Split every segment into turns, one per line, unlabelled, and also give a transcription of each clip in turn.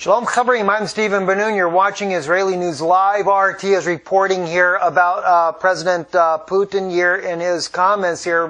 Shalom Chavrim, I'm Stephen Ben-Nun. You're watching Israeli News Live. RT is reporting here about President Putin here in his comments here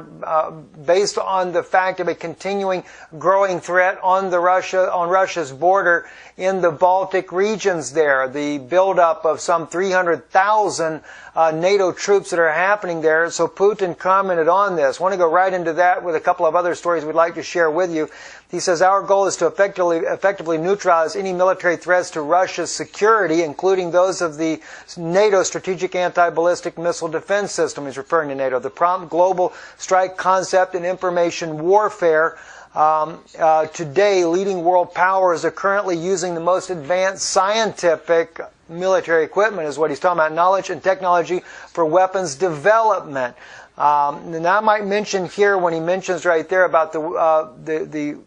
based on the fact of a continuing growing threat on Russia's border in the Baltic regions there. The buildup of some 300,000 NATO troops that are happening there. So Putin commented on this. I want to go right into that with a couple of other stories we'd like to share with you. He says, our goal is to effectively neutralize any military threats to Russia's security, including those of the NATO Strategic Anti-Ballistic Missile Defense System. He's referring to NATO. The prompt global strike concept in information warfare. Today, leading world powers are currently using the most advanced scientific military equipment, is what he's talking about, knowledge and technology for weapons development. And I might mention here, when he mentions right there about the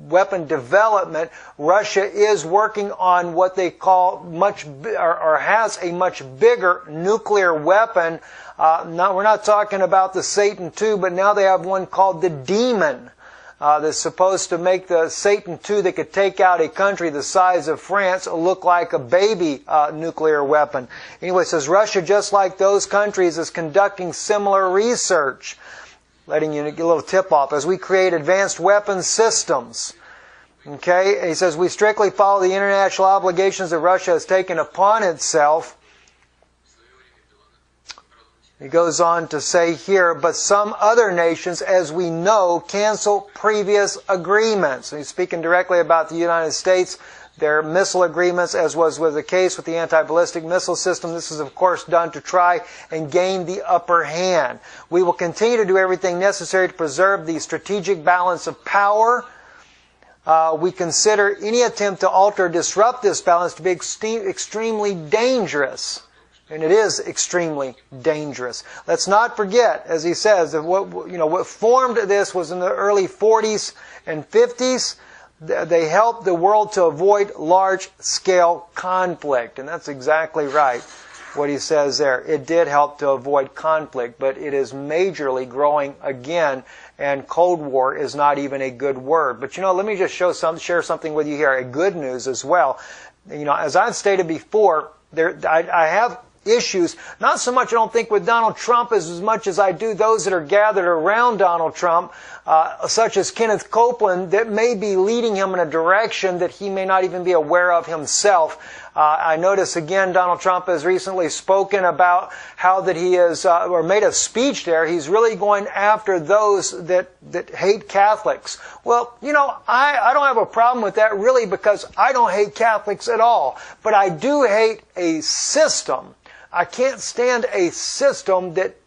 weapon development, Russia is working on what they call has a much bigger nuclear weapon. We're not talking about the Satan II, but now they have one called the Demon. That's supposed to make the Satan II that could take out a country the size of France look like a baby nuclear weapon. Anyway, it says Russia, just like those countries, is conducting similar research. Letting you get a little tip off as we create advanced weapons systems. Okay, he says we strictly follow the international obligations that Russia has taken upon itself. He goes on to say here, but some other nations, as we know, cancel previous agreements. And he's speaking directly about the United States, their missile agreements, as was the case with the anti-ballistic missile system. This is, of course, done to try and gain the upper hand. We will continue to do everything necessary to preserve the strategic balance of power. We consider any attempt to alter or disrupt this balance to be extremely dangerous. And it is extremely dangerous. Let's not forget, as he says, that what formed this was in the early 40s and 50s. They helped the world to avoid large-scale conflict. And that's exactly right, what he says there. It did help to avoid conflict, but it is majorly growing again, and Cold War is not even a good word. But let me just share something with you here, a good news as well. As I've stated before, I have issues, not so much I don't think with Donald Trump as much as I do those that are gathered around Donald Trump, such as Kenneth Copeland, that may be leading him in a direction that he may not even be aware of himself. I notice again Donald Trump has recently spoken about how that he is, or made a speech there, he's really going after those that hate Catholics. Well, I don't have a problem with that really, because I don't hate Catholics at all. But I do hate a system. I can't stand a system that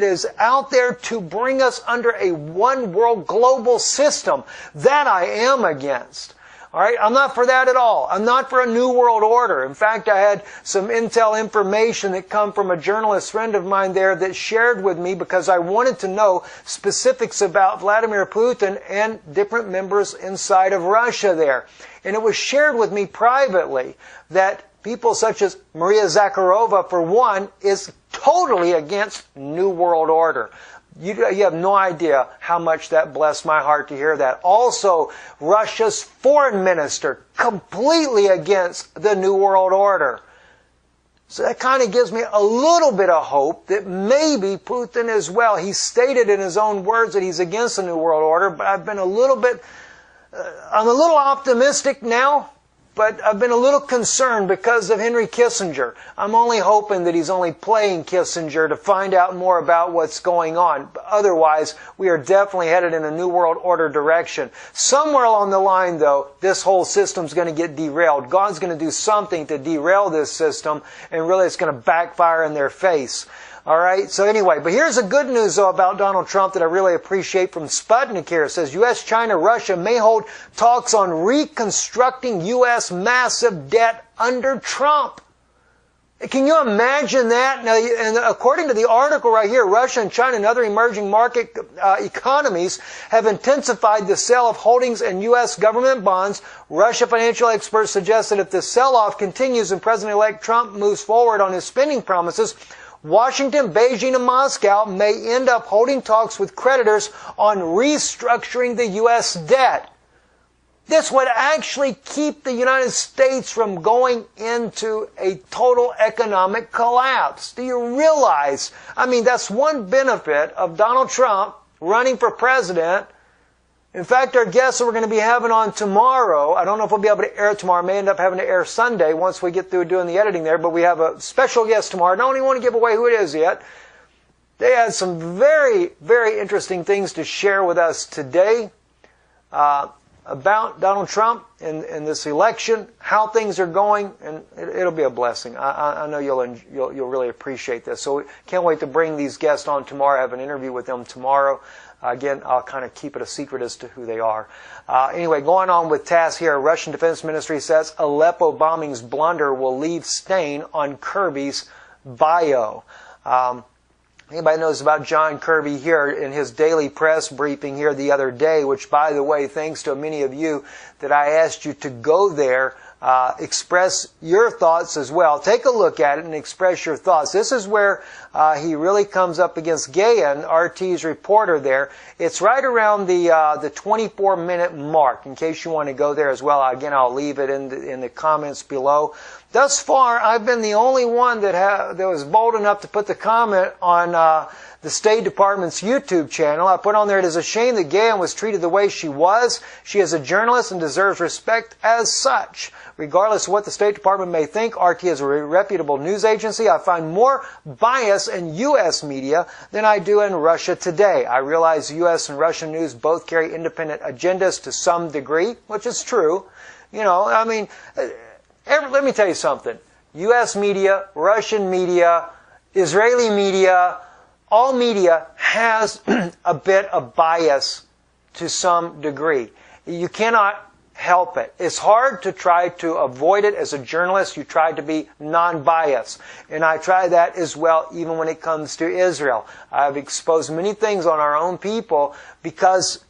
is out there to bring us under a one world global system. That I am against. All right, I'm not for that at all. I'm not for a new world order. In fact, I had some intel information that come from a journalist friend of mine there that shared with me, because I wanted to know specifics about Vladimir Putin and different members inside of Russia there. And it was shared with me privately that people such as Maria Zakharova, for one, is totally against New World Order. You have no idea how much that blessed my heart to hear that. Also, Russia's foreign minister, completely against the New World Order. So that kind of gives me a little bit of hope that maybe Putin as well. He stated in his own words that he's against the New World Order, but I've been I'm a little optimistic now. But I've been a little concerned because of Henry Kissinger. I'm only hoping that he's only playing Kissinger to find out more about what's going on. But otherwise, we are definitely headed in a New World Order direction. Somewhere along the line, though, this whole system's going to get derailed. God's going to do something to derail this system, and really it's going to backfire in their face. All right, so anyway, but here's the good news, though, about Donald Trump that I really appreciate from Sputnik here. It says, U.S., China, Russia may hold talks on reconstructing U.S. massive debt under Trump. Can you imagine that? Now, and according to the article right here, Russia and China and other emerging market economies have intensified the sale of holdings in U.S. government bonds. Russia financial experts suggest that if the sell-off continues and President-elect Trump moves forward on his spending promises, Washington, Beijing, and Moscow may end up holding talks with creditors on restructuring the U.S. debt. This would actually keep the United States from going into a total economic collapse. Do you realize? I mean, that's one benefit of Donald Trump running for president. In fact, our guests that we're going to be having on tomorrow, I don't know if we'll be able to air it tomorrow. I may end up having to air Sunday once we get through doing the editing there, but we have a special guest tomorrow. I don't even want to give away who it is yet. They had some very, very interesting things to share with us today about Donald Trump and this election, how things are going, and it'll be a blessing. I know you'll really appreciate this. So we can't wait to bring these guests on tomorrow. I have an interview with them tomorrow. Again, I'll kind of keep it a secret as to who they are. Anyway, going on with TASS here, Russian Defense Ministry says Aleppo bombing's blunder will leave stain on Kirby's bio. Anybody knows about John Kirby here in his daily press briefing here the other day, which, by the way, thanks to many of you that I asked you to go there, express your thoughts as well. Take a look at it and express your thoughts. This is where he really comes up against Gayan, RT's reporter there. It's right around the 24-minute mark, in case you want to go there as well. Again, I'll leave it in the comments below. Thus far, I've been the only one that was bold enough to put the comment on the State Department's YouTube channel. I put on there, it is a shame that Gayan was treated the way she was. She is a journalist and deserves respect as such. Regardless of what the State Department may think, RT is a reputable news agency. I find more bias in U.S. media than I do in Russia today. I realize U.S. and Russian news both carry independent agendas to some degree, which is true. You know, I mean, let me tell you something. U.S. media, Russian media, Israeli media, all media has a bit of bias to some degree. You cannot help it. It's hard to try to avoid it. As a journalist, you try to be non-biased. And I try that as well even when it comes to Israel. I've exposed many things on our own people because,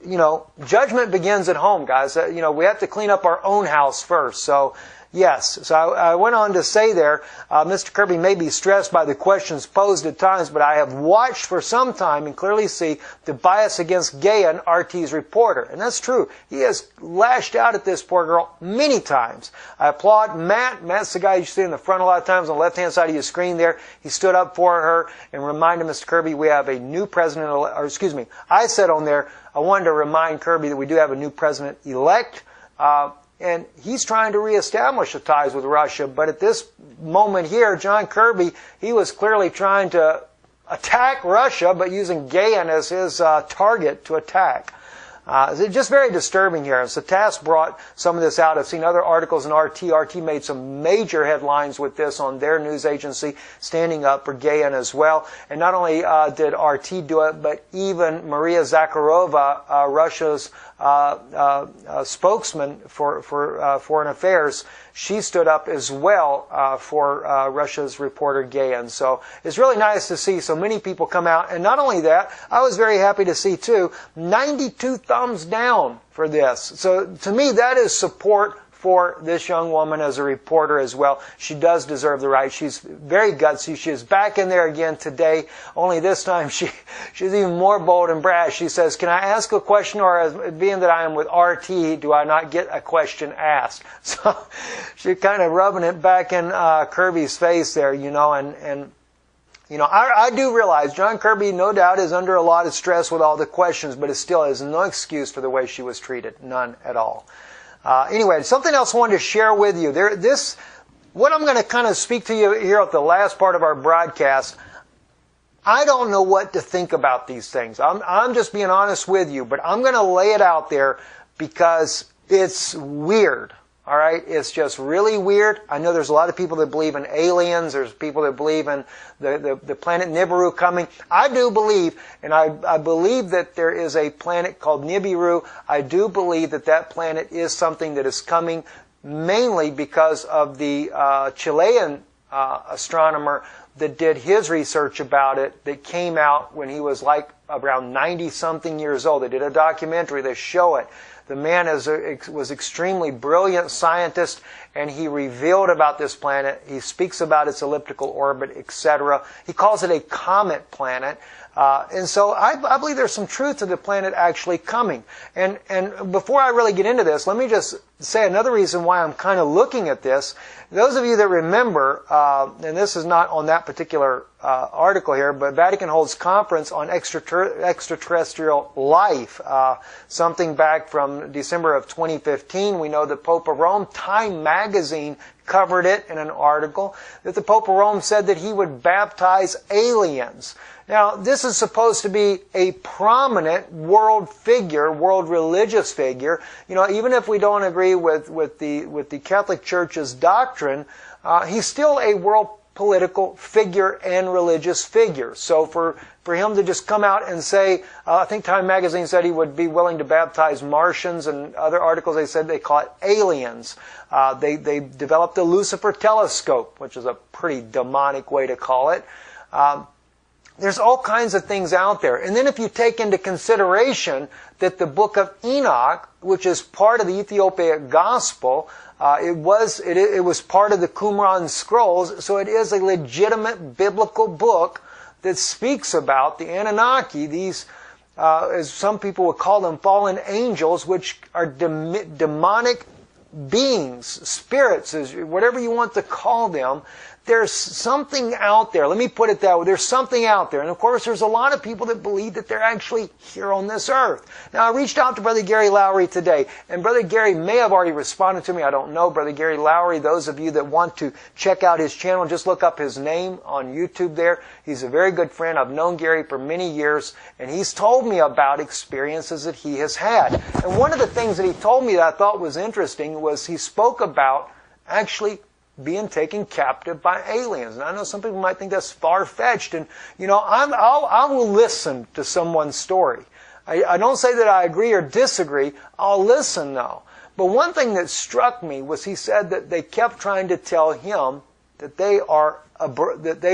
you know, judgment begins at home, guys. You know, we have to clean up our own house first. So, yes. So I went on to say there, Mr. Kirby may be stressed by the questions posed at times, but I have watched for some time and clearly see the bias against Gayan, RT's reporter. And that's true. He has lashed out at this poor girl many times. I applaud Matt. Matt's the guy you see in the front a lot of times on the left-hand side of your screen there. He stood up for her and reminded Mr. Kirby we have a new president, or excuse me, I said on there, I wanted to remind Kirby that we do have a new president-elect. And he's trying to reestablish the ties with Russia. But at this moment here, John Kirby, he was clearly trying to attack Russia, but using Gayan as his target to attack. It's just very disturbing here. And so TASS brought some of this out. I've seen other articles in RT. RT made some major headlines with this on their news agency, standing up for Gayan as well. And not only did RT do it, but even Maria Zakharova, Russia's spokesman for foreign affairs, she stood up as well for Russia's reporter Gayan. So it's really nice to see so many people come out. And not only that, I was very happy to see too, 92 thumbs down for this. So to me, that is support for this young woman as a reporter as well. She does deserve the right. She's very gutsy. She is back in there again today. Only this time she's even more bold and brash. She says, "Can I ask a question, or as being that I am with RT, do I not get a question asked?" So she's kind of rubbing it back in Kirby's face there, you know, and you know, I do realize John Kirby, no doubt, is under a lot of stress with all the questions, but it still is no excuse for the way she was treated. None at all. Anyway, something else I wanted to share with you. What I'm going to kind of speak to you here at the last part of our broadcast, I don't know what to think about these things. I'm just being honest with you, but I'm going to lay it out there because it's weird. All right, it's just really weird. I know there's a lot of people that believe in aliens. There's people that believe in the planet Nibiru coming. I do believe, and I believe that there is a planet called Nibiru. I do believe that that planet is something that is coming mainly because of the Chilean astronomer that did his research about it, that came out when he was like around 90-something years old. They did a documentary. They show it. The man was extremely brilliant scientist, and he revealed about this planet. He speaks about its elliptical orbit, etc. He calls it a comet planet. And so I believe there's some truth to the planet actually coming. And before I really get into this, let me just say another reason why I'm kind of looking at this. Those of you that remember, and this is not on that particular article here, but Vatican holds conference on extraterrestrial life, something back from December of 2015. We know the Pope of Rome, Time magazine covered it in an article, that the Pope of Rome said that he would baptize aliens. Now, this is supposed to be a prominent world figure, world religious figure. You know, even if we don't agree with the Catholic Church's doctrine, he's still a world political figure and religious figure. So for him to just come out and say, I think Time magazine said he would be willing to baptize Martians, and other articles they said they call it aliens. They developed the Lucifer telescope, which is a pretty demonic way to call it. There's all kinds of things out there. And then if you take into consideration that the book of Enoch, which is part of the Ethiopic gospel, it was part of the Qumran scrolls, so it is a legitimate biblical book that speaks about the Anunnaki, these, as some people would call them, fallen angels, which are demonic beings, spirits, whatever you want to call them. There's something out there. Let me put it that way. There's something out there. And of course, there's a lot of people that believe that they're actually here on this earth. Now, I reached out to Brother Gary Lowry today, and Brother Gary may have already responded to me. I don't know. Brother Gary Lowry, those of you that want to check out his channel, just look up his name on YouTube there. He's a very good friend. I've known Gary for many years, and he's told me about experiences that he has had. And one of the things that he told me that I thought was interesting was he spoke about actually being taken captive by aliens. And I know some people might think that's far-fetched. And, you know, I will listen to someone's story. I don't say that I agree or disagree. I'll listen, though. But one thing that struck me was he said that they kept trying to tell him that they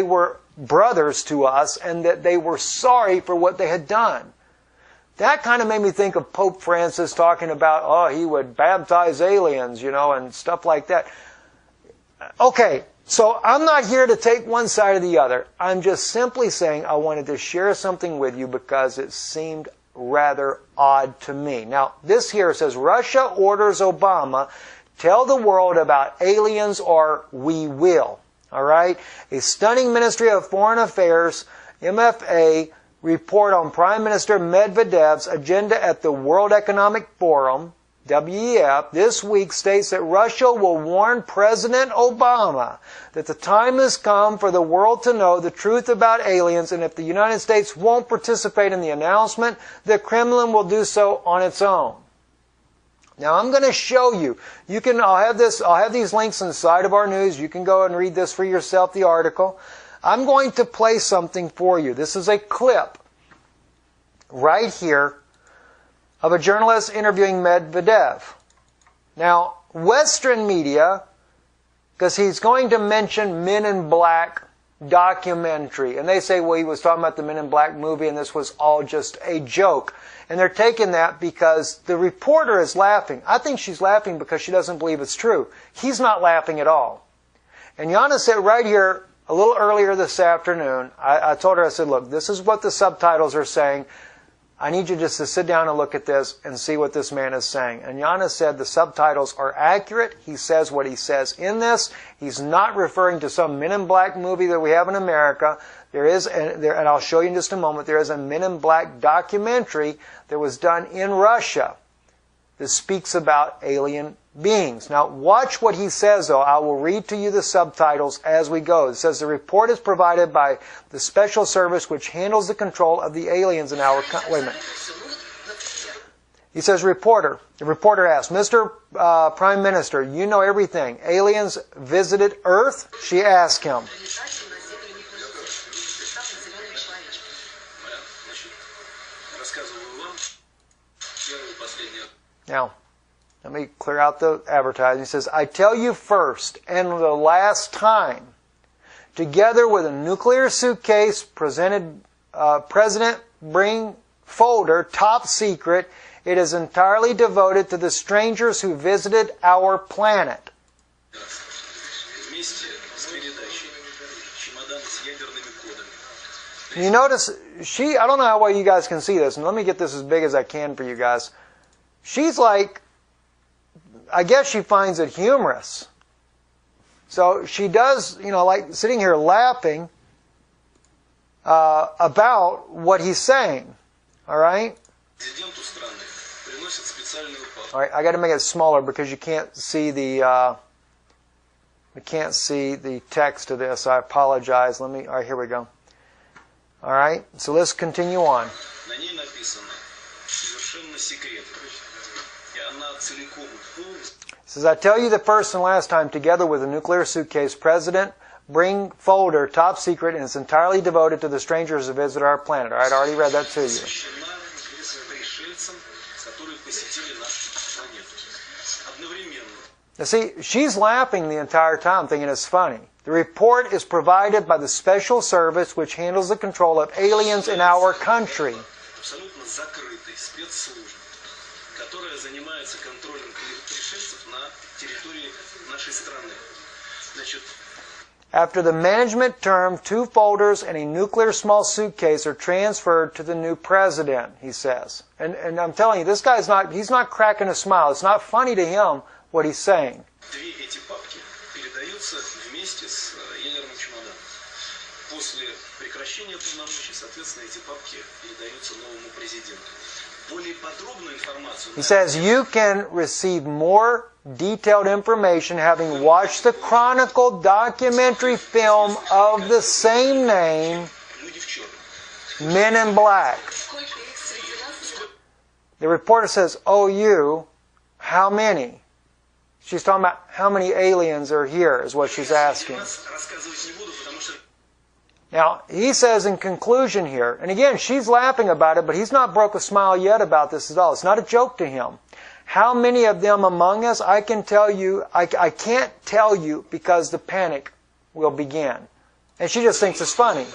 were brothers to us and that they were sorry for what they had done. That kind of made me think of Pope Francis talking about, oh, he would baptize aliens, you know, and stuff like that. Okay, so I'm not here to take one side or the other. I'm just simply saying I wanted to share something with you because it seemed rather odd to me. Now, this here says, Russia orders Obama, tell the world about aliens or we will. All right? A stunning Ministry of Foreign Affairs, MFA, report on Prime Minister Medvedev's agenda at the World Economic Forum, WEF, this week states that Russia will warn President Obama that the time has come for the world to know the truth about aliens, and if the United States won't participate in the announcement, the Kremlin will do so on its own. Now I'm going to show you. I'll have these links inside of our news. You can go and read this for yourself, the article. I'm going to play something for you. This is a clip right here of a journalist interviewing Medvedev. Now, Western media, because he's going to mention Men in Black documentary, and they say, well, he was talking about the Men in Black movie and this was all just a joke. And they're taking that because the reporter is laughing. I think she's laughing because she doesn't believe it's true. He's not laughing at all. And Yana said right here, a little earlier this afternoon, I told her, I said, look, this is what the subtitles are saying. I need you just to sit down and look at this and see what this man is saying. And Yana said the subtitles are accurate. He says what he says in this. He's not referring to some Men in Black movie that we have in America. And I'll show you in just a moment, there is a Men in Black documentary that was done in Russia that speaks about alien beings. Now watch what he says, though. I will read to you the subtitles as we go. It says the report is provided by the special service which handles the control of the aliens in our country. Wait a minute. He says, the reporter asked, Mr. Prime Minister, you know everything. Aliens visited Earth? She asked him. Now, let me clear out the advertising. He says, I tell you first and the last time, together with a nuclear suitcase, President Bring folder, top secret, it is entirely devoted to the strangers who visited our planet. You notice, I don't know how well you guys can see this, and let me get this as big as I can for you guys. She's like, I guess she finds it humorous. So she does, like sitting here laughing about what he's saying. All right? All right, I got to make it smaller because you can't see the text of this. I apologize. All right, here we go. All right, so let's continue on. It says, I tell you the first and last time, together with a nuclear suitcase, President, bring folder, top secret, and it's entirely devoted to the strangers who visit our planet. All right, I already read that to you. Now see, she's laughing the entire time, thinking it's funny. The report is provided by the special service which handles the control of aliens in our country. After the management term, 2 folders and a nuclear small suitcase are transferred to the new president, he says. And I'm telling you, this guy's he's not cracking a smile. It's not funny to him what he's saying. He says, you can receive more detailed information having watched the Chronicle documentary film of the same name, Men in Black. The reporter says, oh, you, how many? She's talking about how many aliens are here is what she's asking. Now, he says in conclusion here, and again, she's laughing about it, but he's not broke a smile yet about this at all. It's not a joke to him. How many of them among us, I can tell you, I can't tell you because the panic will begin. And she just thinks it's funny.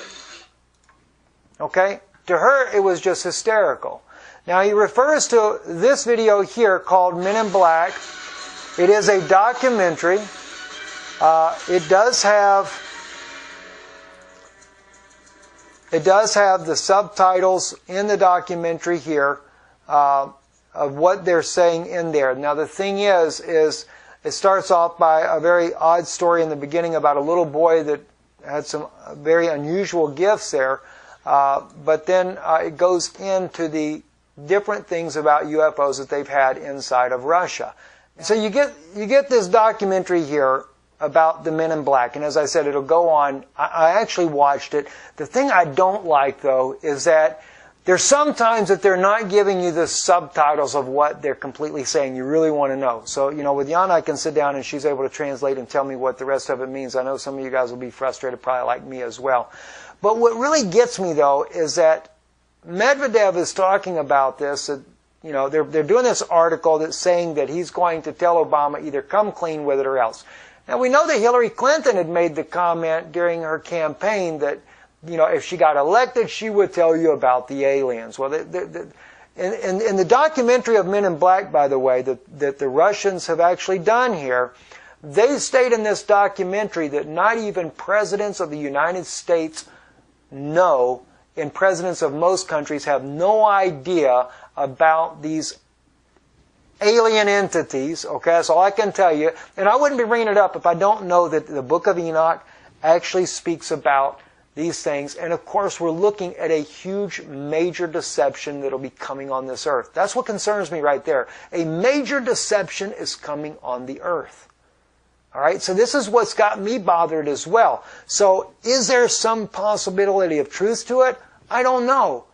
Okay? To her, it was just hysterical. Now, he refers to this video here called Men in Black. It is a documentary. It does have the subtitles in the documentary here of what they're saying in there. Now the thing is it starts off by a very odd story in the beginning about a little boy that had some very unusual gifts there, but then it goes into the different things about UFOs that they've had inside of Russia. So you get this documentary here about the Men in Black, and as I said, it'll go on. I actually watched it. The thing I don't like, though, is that there's sometimes that they're not giving you the subtitles of what they're completely saying. You really want to know. So, with Yana, I can sit down and she's able to translate and tell me what the rest of it means. I know some of you guys will be frustrated, probably like me as well. But what really gets me, though, is that Medvedev is talking about this. They're doing this article that's saying that he's going to tell Obama either come clean with it or else. Now, we know that Hillary Clinton had made the comment during her campaign that, if she got elected, she would tell you about the aliens. Well, in the documentary of Men in Black, by the way, that the Russians have actually done here, they state in this documentary that not even presidents of the United States know, and presidents of most countries have no idea about these alien entities. Okay, that's all I can tell you. And I wouldn't be bringing it up if I don't know that the Book of Enoch actually speaks about these things. And of course, we're looking at a huge, major deception that will be coming on this earth. That's what concerns me right there. A major deception is coming on the earth. All right, so this is what's got me bothered as well. So is there some possibility of truth to it? I don't know.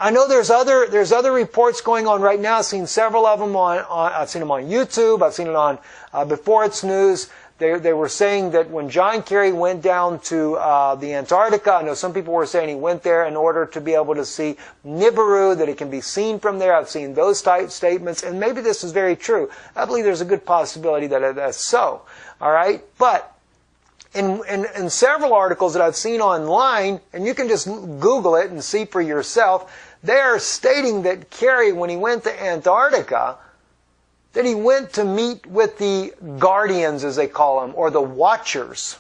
I know there's other reports going on right now. I've seen several of them I've seen them on YouTube. I've seen it on Before It's News. They were saying that when John Kerry went down to the Antarctica, I know some people were saying he went there in order to be able to see Nibiru, that it can be seen from there. I've seen those type statements, and maybe this is very true. I believe there's a good possibility that that's so. All right, but in several articles that I've seen online, and you can just Google it and see for yourself, they are stating that Kerry, when he went to Antarctica, that he went to meet with the guardians, as they call them, or the watchers.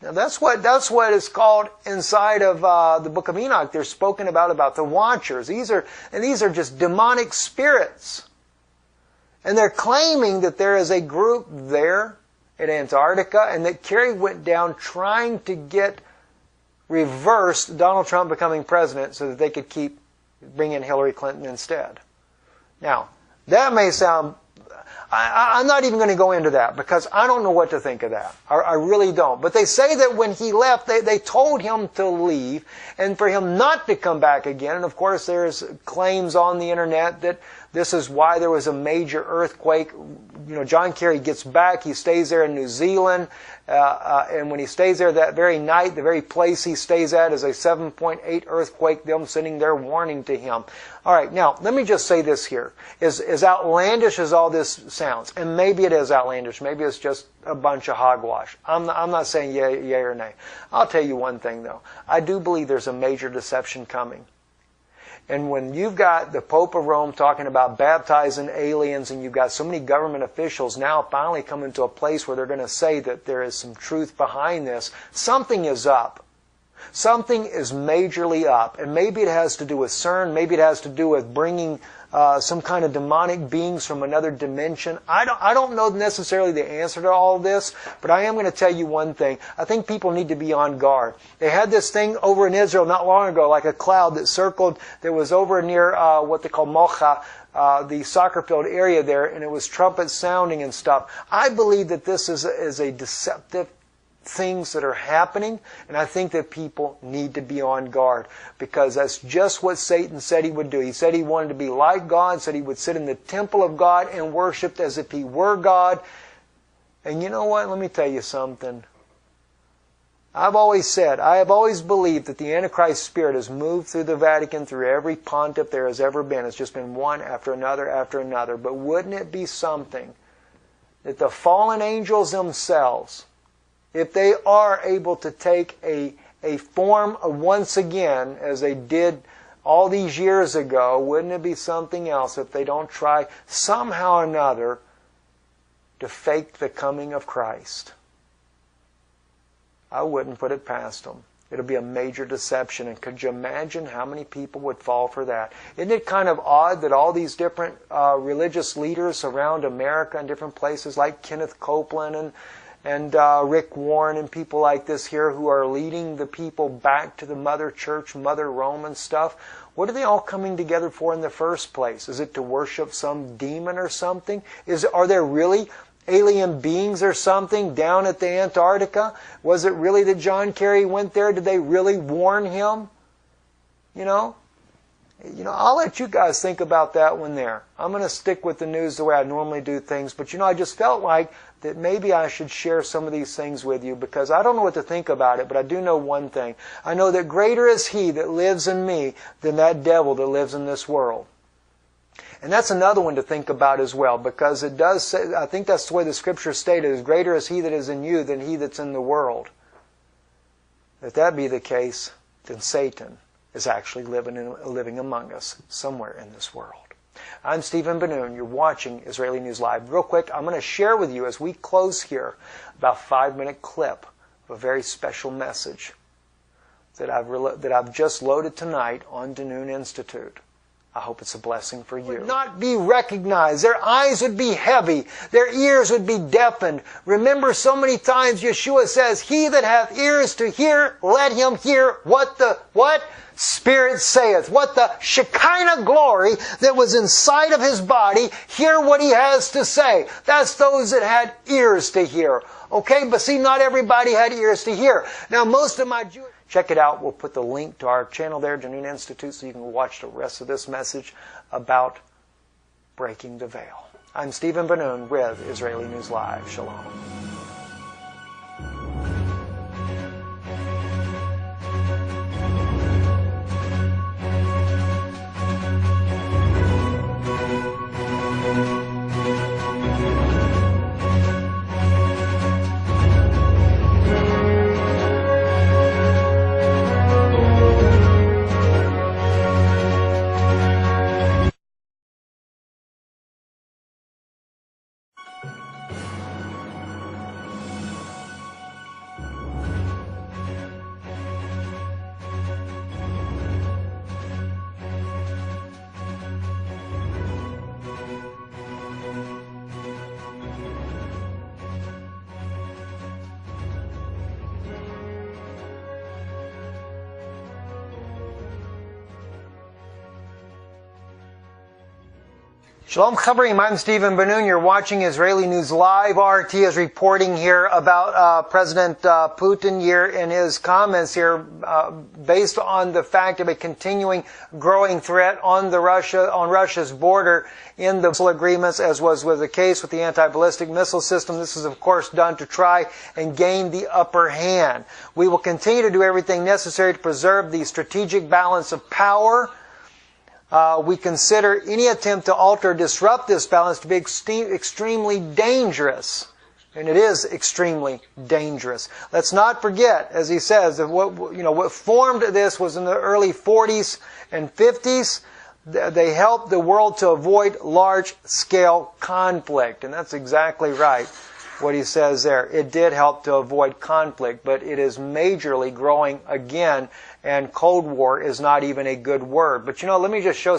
Now that's what is called inside of the book of Enoch. They're spoken about the watchers. These are just demonic spirits. And they're claiming that there is a group there at Antarctica and that Kerry went down trying to get reversed Donald Trump becoming president so that they could bring in Hillary Clinton instead. Now, that may sound... I'm not even going to go into that because I don't know what to think of that. I really don't. But they say that when he left, they told him to leave and for him not to come back again. And of course, there's claims on the internet that this is why there was a major earthquake. You know, John Kerry gets back. He stays there in New Zealand. And when he stays there that very night, the very place he stays at is a 7.8 earthquake, them sitting there warning to him. All right, now, let me just say this here. As outlandish as all this sounds, and maybe it is outlandish, maybe it's just a bunch of hogwash. I'm not saying yay or nay. I'll tell you one thing, though. I do believe there's a major deception coming. And when you've got the Pope of Rome talking about baptizing aliens and you've got so many government officials now finally coming to a place where they're going to say that there is some truth behind this, something is up. Something is majorly up. And maybe it has to do with CERN. Maybe it has to do with bringing some kind of demonic beings from another dimension. I don't know necessarily the answer to all this, but I am going to tell you one thing. I think people need to be on guard. They had this thing over in Israel not long ago, like a cloud that circled, that was over near what they call Mocha, the soccer field area there, and it was trumpets sounding and stuff. I believe that this is a deceptive things that are happening, and I think that people need to be on guard because that's just what Satan said he would do. He said he wanted to be like God, said he would sit in the temple of God and worship as if he were God. And you know what? Let me tell you something. I have always believed that the Antichrist spirit has moved through the Vatican, through every pontiff there has ever been. It's just been one after another after another. But wouldn't it be something that the fallen angels themselves, if they are able to take a form of once again, as they did all these years ago, wouldn't it be something else if they don't try somehow or another to fake the coming of Christ? I wouldn't put it past them. It'll be a major deception. And could you imagine how many people would fall for that? Isn't it kind of odd that all these different religious leaders around America and different places like Kenneth Copeland and Rick Warren and people like this here who are leading the people back to the Mother Church, Mother Rome and stuff, what are they all coming together for in the first place? Is it to worship some demon or something? Are there really alien beings or something down at the Antarctica? Was it really that John Kerry went there? Did they really warn him? You know, I'll let you guys think about that one there. I'm going to stick with the news the way I normally do things, but I just felt like that maybe I should share some of these things with you because I don't know what to think about it, but I do know one thing. I know that greater is He that lives in me than that devil that lives in this world. And that's another one to think about as well, because it does say, I think that's the way the Scripture stated, is greater is He that is in you than he that's in the world. If that be the case, then Satan is actually living among us somewhere in this world. I'm Stephen Ben-Nun. You're watching Israeli News Live. Real quick, I'm going to share with you as we close here about a 5-minute clip of a very special message that I've just loaded tonight on Danoon Institute. I hope it's a blessing for you. Would not be recognized. Their eyes would be heavy. Their ears would be deafened. Remember, so many times Yeshua says, "He that hath ears to hear, let him hear what the Spirit saith." What the Shekinah glory that was inside of His body, hear what He has to say. That's those that had ears to hear. Okay, but see, not everybody had ears to hear. Now, most of my Jewish... Check it out. We'll put the link to our channel there, Danoon Institute, so you can watch the rest of this message about breaking the veil. I'm Stephen Ben-Nun with Israeli News Live. Shalom. Shalom Chavrim, I'm Stephen Ben-Nun. You're watching Israeli News Live. RT is reporting here about President Putin here in his comments here based on the fact of a continuing growing threat on Russia's border in the missile agreements, as was the case with the anti-ballistic missile system. This is, of course, done to try and gain the upper hand. We will continue to do everything necessary to preserve the strategic balance of power. We consider any attempt to alter or disrupt this balance to be extremely dangerous. And it is extremely dangerous. Let's not forget, as he says, that what formed this was in the early 40s and 50s. They helped the world to avoid large-scale conflict. And that's exactly right, what he says there. It did help to avoid conflict, but it is majorly growing again. And Cold War is not even a good word. But let me just share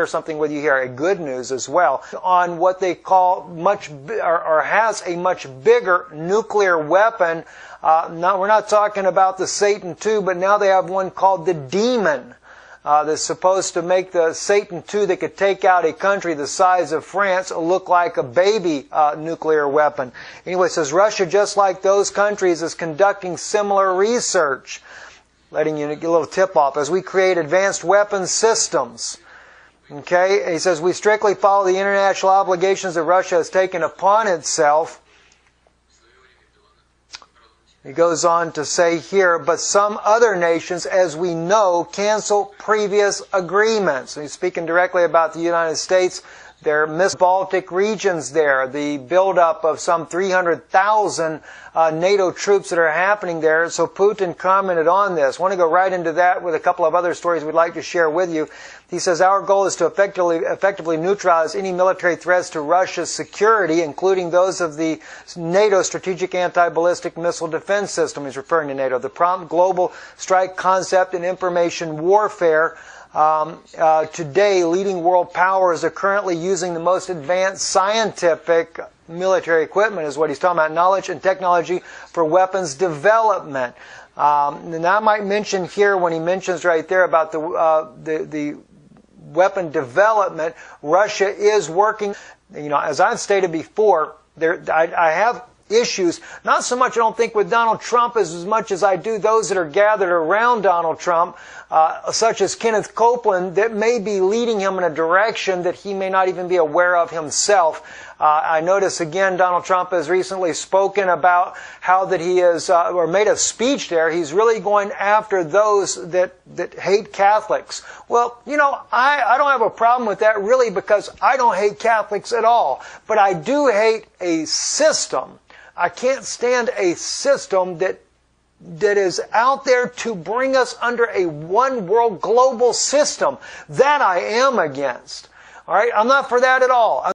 something with you here, a good news as well, on what they call has a much bigger nuclear weapon. We're not talking about the Satan II, but now they have one called the Demon. That's supposed to make the Satan II that could take out a country the size of France look like a baby nuclear weapon. Anyway, it says Russia, just like those countries, is conducting similar research. Letting you get a little tip-off as we create advanced weapons systems. Okay, he says we strictly follow the international obligations that Russia has taken upon itself. He goes on to say here, but some other nations, as we know, cancel previous agreements. And he's speaking directly about the United States. Their Baltic regions there, the buildup of some 300,000 NATO troops that are happening there. So Putin commented on this. I want to go right into that with a couple of other stories we'd like to share with you. He says, our goal is to effectively neutralize any military threats to Russia's security, including those of the NATO Strategic Anti-Ballistic Missile Defense System. He's referring to NATO. The prompt global strike concept in information warfare. Today, leading world powers are currently using the most advanced scientific military equipment, is what he's talking about, knowledge and technology for weapons development. And I might mention here, when he mentions right there about the weapon development, Russia is working, as I've stated before, I have issues, not so much I don't think with Donald Trump as much as I do those that are gathered around Donald Trump, such as Kenneth Copeland, that may be leading him in a direction that he may not even be aware of himself. I notice again Donald Trump has recently spoken about how that he is, or made a speech there, he's really going after those that hate Catholics. Well, I don't have a problem with that really, because I don't hate Catholics at all. But I do hate a system. I can't stand a system that is out there to bring us under a one world global system. That I am against. All right? I'm not for that at all.